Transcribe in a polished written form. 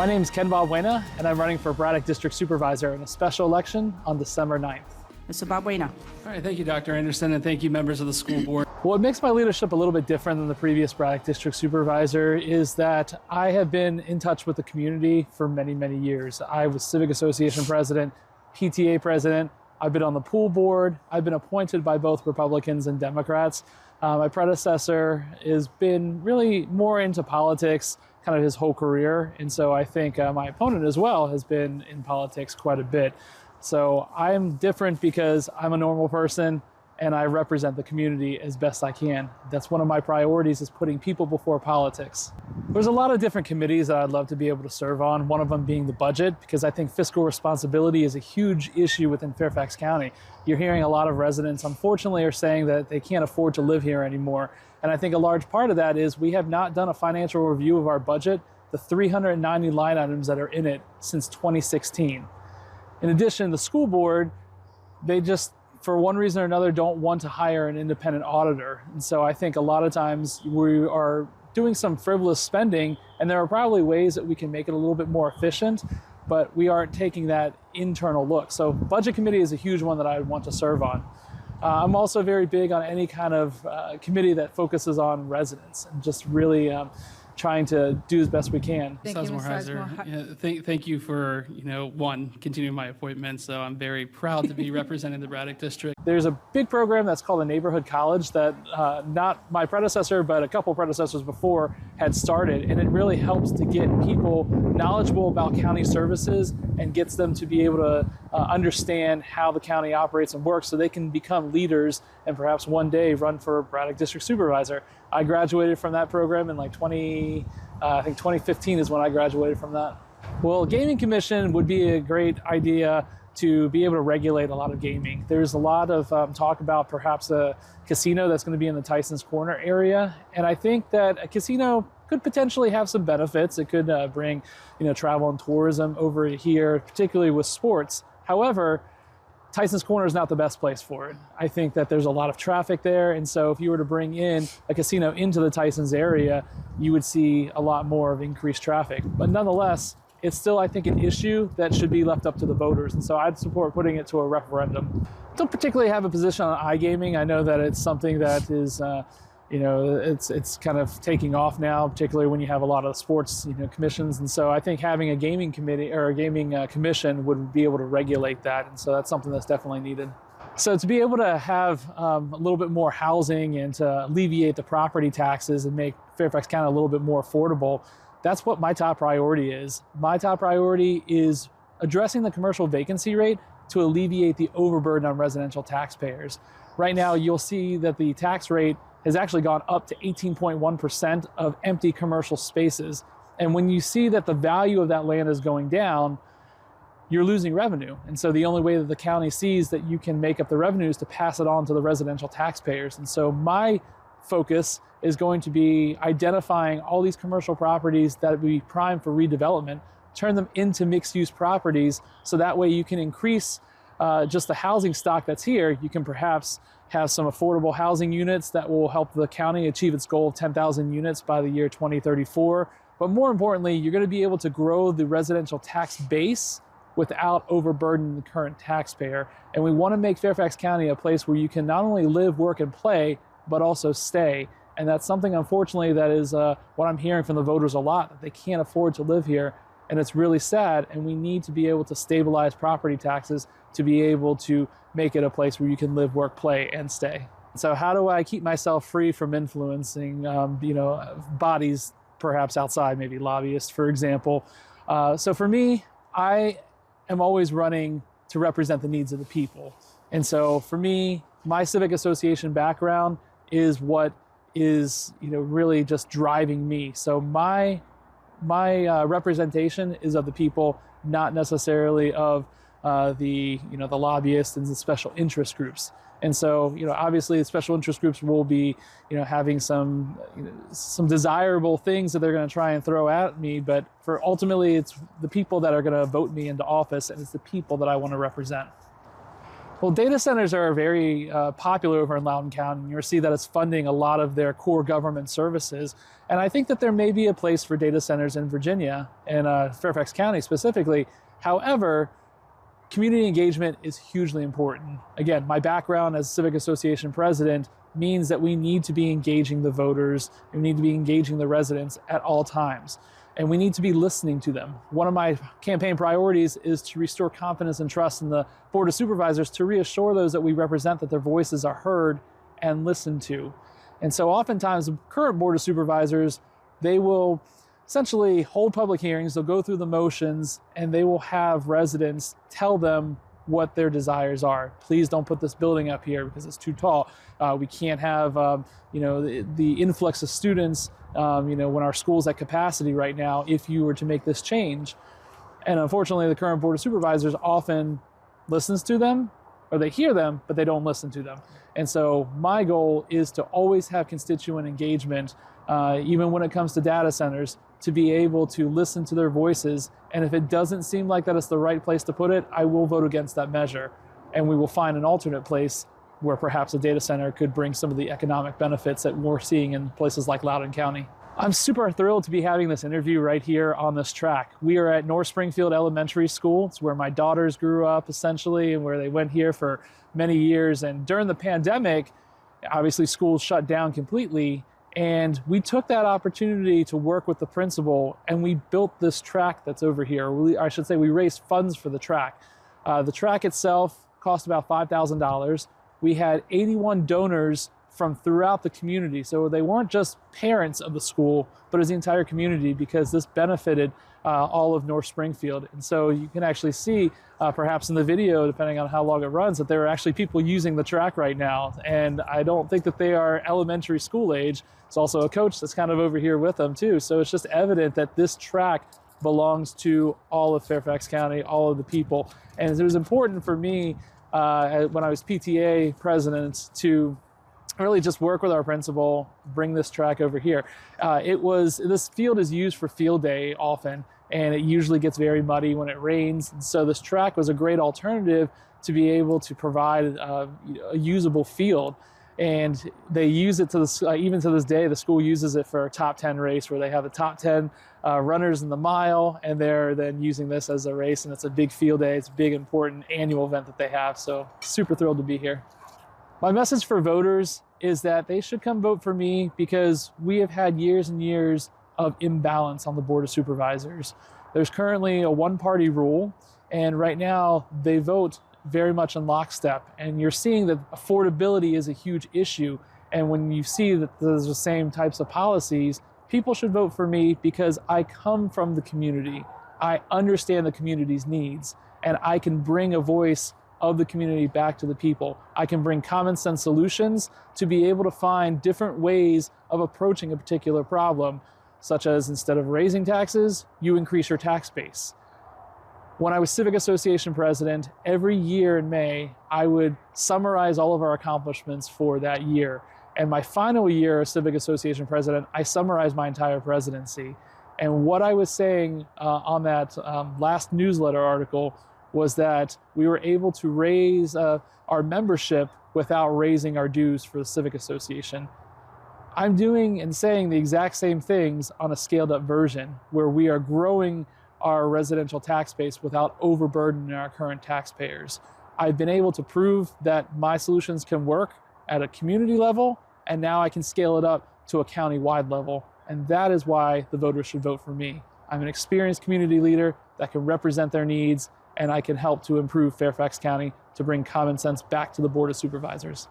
My name is Ken Balbuena, and I'm running for Braddock District Supervisor in a special election on December 9th. Mr. Balbuena. All right, thank you, Dr. Anderson, and thank you, members of the school board. What makes my leadership a little bit different than the previous Braddock District Supervisor is that I have been in touch with the community for many, many years. I was Civic Association President, PTA President, I've been on the pool board, I've been appointed by both Republicans and Democrats. My predecessor has been really more into politics kind of his whole career, and so I think my opponent as well has been in politics quite a bit. So I'm different because I'm a normal person and I represent the community as best I can. That's one of my priorities, is putting people before politics. There's a lot of different committees that I'd love to be able to serve on, one of them being the budget, because I think fiscal responsibility is a huge issue within Fairfax County. You're hearing a lot of residents, unfortunately, are saying that they can't afford to live here anymore. And I think a large part of that is we have not done a financial review of our budget, the 390 line items that are in it, since 2016. In addition, the school board, they just, for one reason or another, don't want to hire an independent auditor. And so I think a lot of times we are doing some frivolous spending, and there are probably ways that we can make it a little bit more efficient, but we aren't taking that internal look. So budget committee is a huge one that I would want to serve on. I'm also very big on any kind of committee that focuses on residents and just really trying to do as best we can. Thank you, Mr. Thank you for, continuing my appointment. So I'm very proud to be representing the Braddock District. There's a big program that's called a neighborhood college that not my predecessor, but a couple predecessors before had started. And it really helps to get people knowledgeable about county services and gets them to be able to understand how the county operates and works so they can become leaders and perhaps one day run for Braddock District Supervisor. I graduated from that program in like 2015 is when I graduated from that. Well, gaming commission would be a great idea to be able to regulate a lot of gaming. There's a lot of talk about perhaps a casino that's going to be in the Tyson's Corner area. And I think that a casino could potentially have some benefits. It could bring, travel and tourism over here, particularly with sports. However, Tyson's Corner is not the best place for it. I think that there's a lot of traffic there, and so if you were to bring in a casino into the Tyson's area, you would see a lot more of increased traffic. But nonetheless, it's still, I think, an issue that should be left up to the voters, and so I'd support putting it to a referendum. Don't particularly have a position on iGaming. I know that it's something that is it's kind of taking off now, particularly when you have a lot of sports, commissions. And so I think having a gaming committee or a gaming commission would be able to regulate that. And so that's something that's definitely needed. So to be able to have a little bit more housing and to alleviate the property taxes and make Fairfax County a little bit more affordable, that's what my top priority is. My top priority is addressing the commercial vacancy rate to alleviate the overburden on residential taxpayers. Right now, you'll see that the tax rate has actually gone up to 18.1% of empty commercial spaces. And when you see that the value of that land is going down, you're losing revenue. And so the only way that the county sees that you can make up the revenue is to pass it on to the residential taxpayers. And so my focus is going to be identifying all these commercial properties that would be prime for redevelopment, turn them into mixed-use properties, so that way you can increase just the housing stock that's here. You can perhaps have some affordable housing units that will help the county achieve its goal of 10,000 units by the year 2034. But more importantly, you're going to be able to grow the residential tax base without overburdening the current taxpayer. And we want to make Fairfax County a place where you can not only live, work, and play, but also stay. And that's something, unfortunately, that is what I'm hearing from the voters a lot, that they can't afford to live here. And it's really sad, and we need to be able to stabilize property taxes to be able to make it a place where you can live, work, play, and stay. So how do I keep myself free from influencing, bodies perhaps outside, maybe lobbyists, for example? So for me, I am always running to represent the needs of the people. And so for me, my civic association background is what is, really just driving me. So my representation is of the people, not necessarily of the lobbyists and the special interest groups. And so, obviously the special interest groups will be, having some desirable things that they're going to try and throw at me. But ultimately, it's the people that are going to vote me into office, and it's the people that I want to represent. Well, data centers are very popular over in Loudoun County. You'll see that it's funding a lot of their core government services. And I think that there may be a place for data centers in Virginia and Fairfax County specifically. However, community engagement is hugely important. Again, my background as Civic Association president means that we need to be engaging the voters, and we need to be engaging the residents at all times. And we need to be listening to them. One of my campaign priorities is to restore confidence and trust in the Board of Supervisors, to reassure those that we represent that their voices are heard and listened to. And so oftentimes the current Board of Supervisors, they will essentially hold public hearings, they'll go through the motions, and they will have residents tell them what their desires are. Please don't put this building up here because it's too tall. We can't have the influx of students when our school's at capacity right now if you were to make this change. And unfortunately, the current Board of Supervisors often listens to them, or they hear them, but they don't listen to them. And so my goal is to always have constituent engagement, even when it comes to data centers, to be able to listen to their voices. And if it doesn't seem like that it's the right place to put it, I will vote against that measure. And we will find an alternate place where perhaps a data center could bring some of the economic benefits that we're seeing in places like Loudoun County. I'm super thrilled to be having this interview right here on this track. We are at North Springfield Elementary School. It's where my daughters grew up essentially, and where they went here for many years. And during the pandemic, obviously schools shut down completely. And we took that opportunity to work with the principal, and we built this track that's over here. I should say we raised funds for the track. The track itself cost about $5,000. We had 81 donors from throughout the community. So they weren't just parents of the school, but it was the entire community, because this benefited all of North Springfield. And so you can actually see, perhaps in the video, depending on how long it runs, that there are actually people using the track right now. And I don't think that they are elementary school age. There's also a coach that's kind of over here with them too. So it's just evident that this track belongs to all of Fairfax County, all of the people. And it was important for me when I was PTA president to really just work with our principal, bring this track over here. This field is used for field day often, and it usually gets very muddy when it rains. And so this track was a great alternative to be able to provide a usable field. And they use it even to this day. The school uses it for a top 10 race, where they have the top 10 runners in the mile, and they're then using this as a race. And it's a big field day. It's a big, important annual event that they have. So super thrilled to be here. My message for voters is that they should come vote for me, because we have had years and years of imbalance on the Board of Supervisors. There's currently a one-party rule, and right now they vote very much in lockstep. And you're seeing that affordability is a huge issue. And when you see that there's the same types of policies, people should vote for me, because I come from the community. I understand the community's needs, and I can bring a voice of the community back to the people. I can bring common sense solutions to be able to find different ways of approaching a particular problem, such as, instead of raising taxes, you increase your tax base. When I was Civic Association president, every year in May, I would summarize all of our accomplishments for that year. And my final year as Civic Association president, I summarized my entire presidency. And what I was saying on that last newsletter article was that we were able to raise our membership without raising our dues for the Civic Association. I'm doing and saying the exact same things on a scaled up version, where we are growing our residential tax base without overburdening our current taxpayers. I've been able to prove that my solutions can work at a community level, and now I can scale it up to a county-wide level. And that is why the voters should vote for me. I'm an experienced community leader that can represent their needs, and I can help to improve Fairfax County, to bring common sense back to the Board of Supervisors.